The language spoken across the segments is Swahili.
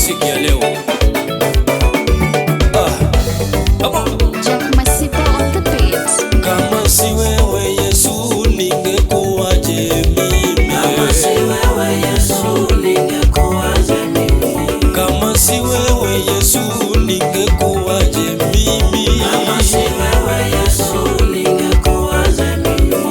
siku ya leo. Jack Masipa on the beat. Kama si wewe Yesu ningekuwaje mimi? Kama si wewe Yesu ningekuwaje mimi? Kama si wewe Yesu ningekuwaje mimi? Kama si wewe Yesu ningekuwaje mimi?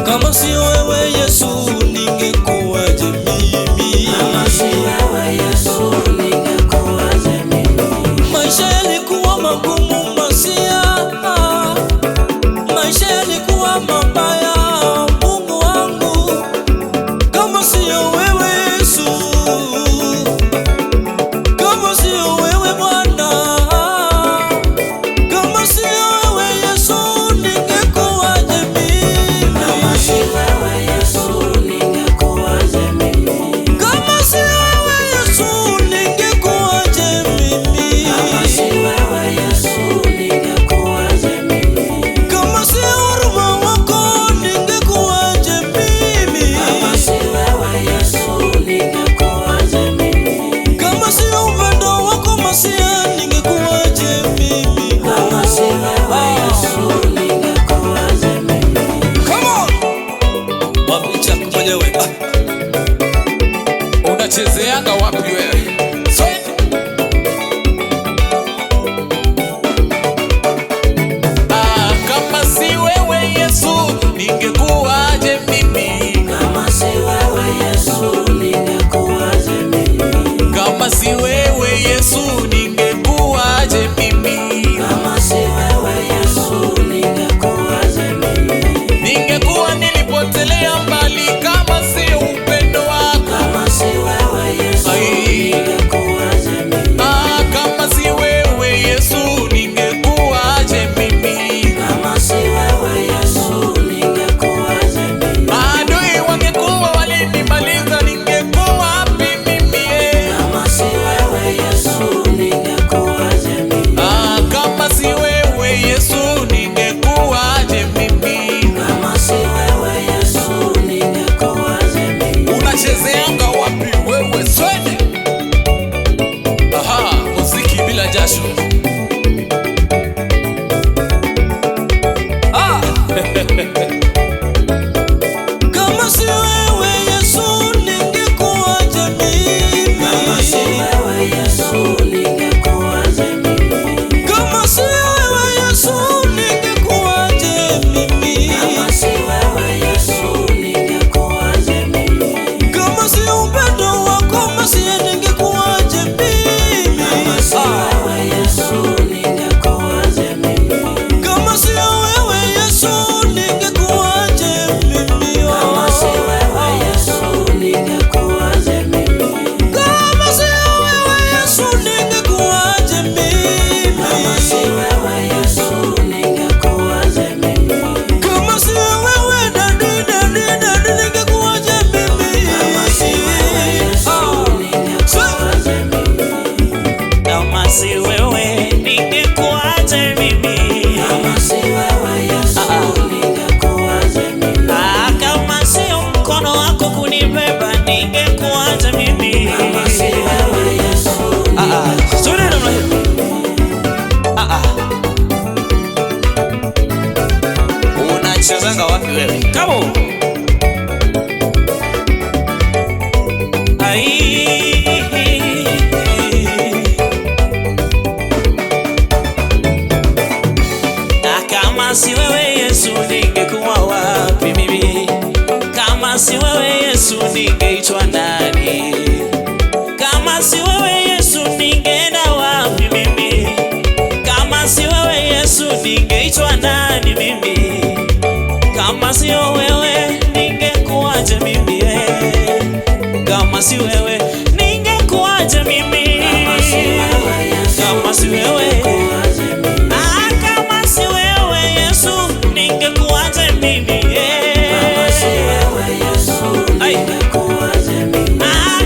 Kama si wewe Yesu ningekuwaje mimi? Kama si wewe Yesu ningekuwaje mimi? Maisha yalikuwa magumu masia, maisha yalikuwa mabaya Mungu wangu. Kama sio wewe Yesu, kama sio wewe Bwana, kama sio wewe Yesu ningekuwaje mimi? Kama si wewe Yesu ningekuwaje mimi? Kama si wewe Yesu ningekuwaje mimi? Kama si wewe Yesu ningekuwaje mimi? Kama si huruma wako ningekuwaje mimi? Kama si wewe Yesu ningekuwaje mimi? Kama si upendo wako Masia ningekuwaje mimi? Kama si wewe Yesu ningekuwaje mimi? Come on! Wapicha mwenyewe. Unachezeanga wapi wewe? Kama si wewe Yesu ningekuwaje mimi? Kama si wewe Yesu ningekuwaje mimi? Kama si wewe Yesu ningekuwaje mimi? Kama si wewe Yesu ningekuwaje mimi? Ningekuwa nilipotelea mbali kama si upendo wako. Kama si wewe Yesu ningekuwaje mimi? Kama si wewe Yesu ningekuwaje mimi? Kama si wewe Yesu ningekuwaje mimi? Maadui wangekuwa walinimaliza, ningekuwa wapi mimi? Kama si wewe Yesu ningekuwaje mimi? Kama si wewe Yesu ningekuwaje mimi? Kama si wewe Yesu ningekuwaje mimi? Unachezeanga wapi wewe swede? Aha, muziki bila jasho. Kama si wewe Yesu ningekuwaje mimi? Kama si wewe Yesu ningekuwaje mimi? Kama si wewe Yesu ningekuwaje mimi? Kama si wewe Yesu ningekuwaje mimi? Kama si upendo wako Masia ningekuwaje mimi? Kama si wewe Yesu ningekuwaje mimi? Kama si wewe Yesu ningekuwaje mimi? Kama si wewe Yesu ningekuwaje mimi? Kama si wewe Yesu ningekuwaje mimi? Kama si wewe Yesu ningekuwaje mimi? Kama si wewe dadi ningekuwaje mimi? Kama si wewe Yesu ningekuwaje mimi? Kama si wewe ningekuwaje mimi? Kama si wewe Yesu ningekuwaje mimi? Kama sio mkono wako kunibeba ningekuwaje mimi? Kama si wewe Yesu Sura namna hiyo. Unachezanga wapi wewe? Kamo. Kama si wewe Yesu ningekuwa wapi mimi? Kama si wewe Yesu ningeitwa nani? Kama si wewe Yesu ningeenda wapi mimi? Kama si wewe Yesu ningeitwa nani mimi? Kama sio wewe ningekuwaje mimi? Kama si wewe ningekuwaje mimi? Kama si wewe Yesu Kama si wewe ningekuwaje mimi? kama si wewe Yesu ningekuwaje mimi? Kama si wewe Yesu ningekuwaje mimi?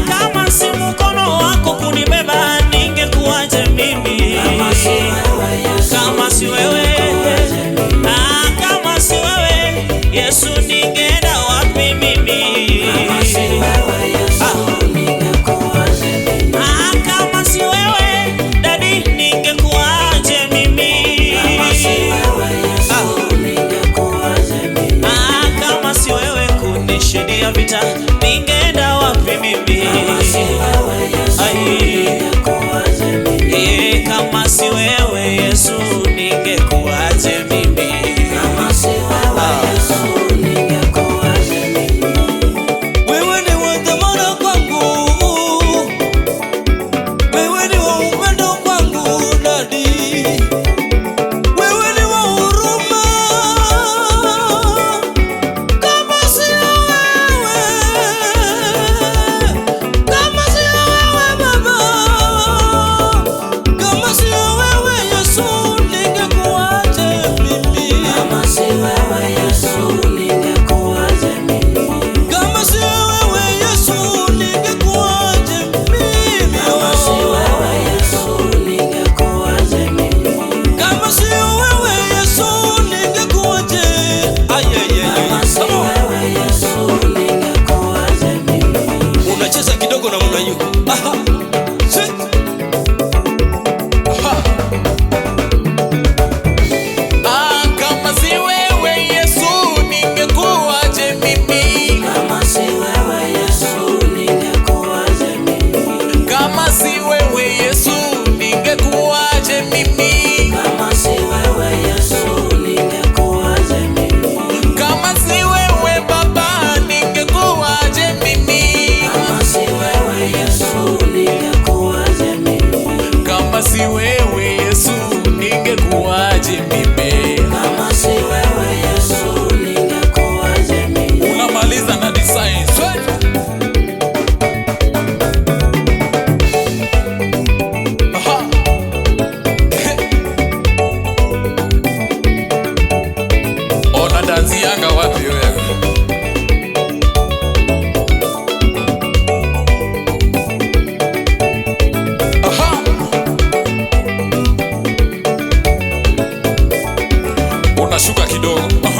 Kama si mkono wako kunibeba ningekuwaje mimi? Kama si wewe Yesu Kama si wewe kama si wewe Yesu ningeenda wapi mimi? Kama si wewe Yesu ningekuwaje mimi? Kama si vita, ningeenda wapi mimi? Kama si wewe Yesu, ningekuwaje mimi? Kama si wewe Yesu, ningekuwaje mimi? Kama si wewe Yesu, ningekuwaje mimi? Wewe ni wa dhamana kwangu, wewe ni wa upendo kwangu dadi, wewe ni wa huruma. Kama sio wewe, kama sio wewe Baba, kama sio wewe Yesu, ningekuwaje mimi? Kama si wewe Yesu, ningekuwaje mimi? Kama sio wewe Yesu, ningekuwaje mimi? Kama si wewe Yesu, ningekuwaje mimi? Kama sio wewe Yesu, ningekuwaje? Kama si wewe Yesu, ningekuwaje mimi? Unacheza kidogo na mwana yuko. Aha. Shit. Aha. Kama si wewe Yesu, ningekuwaje mimi? Kama si wewe Yesu, ningekuwaje mimi? Kama si wewe Yesu, ningekuwaje mimi? Kama si wewe Yesu, ningekuwaje mimi? Kama si wewe Baba, ningekuwaje mimi? Kama si wewe Yesu, ningekuwaje mimi? Kama si wewe Yesu, ningekuwaje mimi? Kama si wewe Yesu, ningekuwaje mimi? Unamaliza na design. Aha. Ona dansi yanga wapi wewe? Aha. Unashuka kidogo. Aha.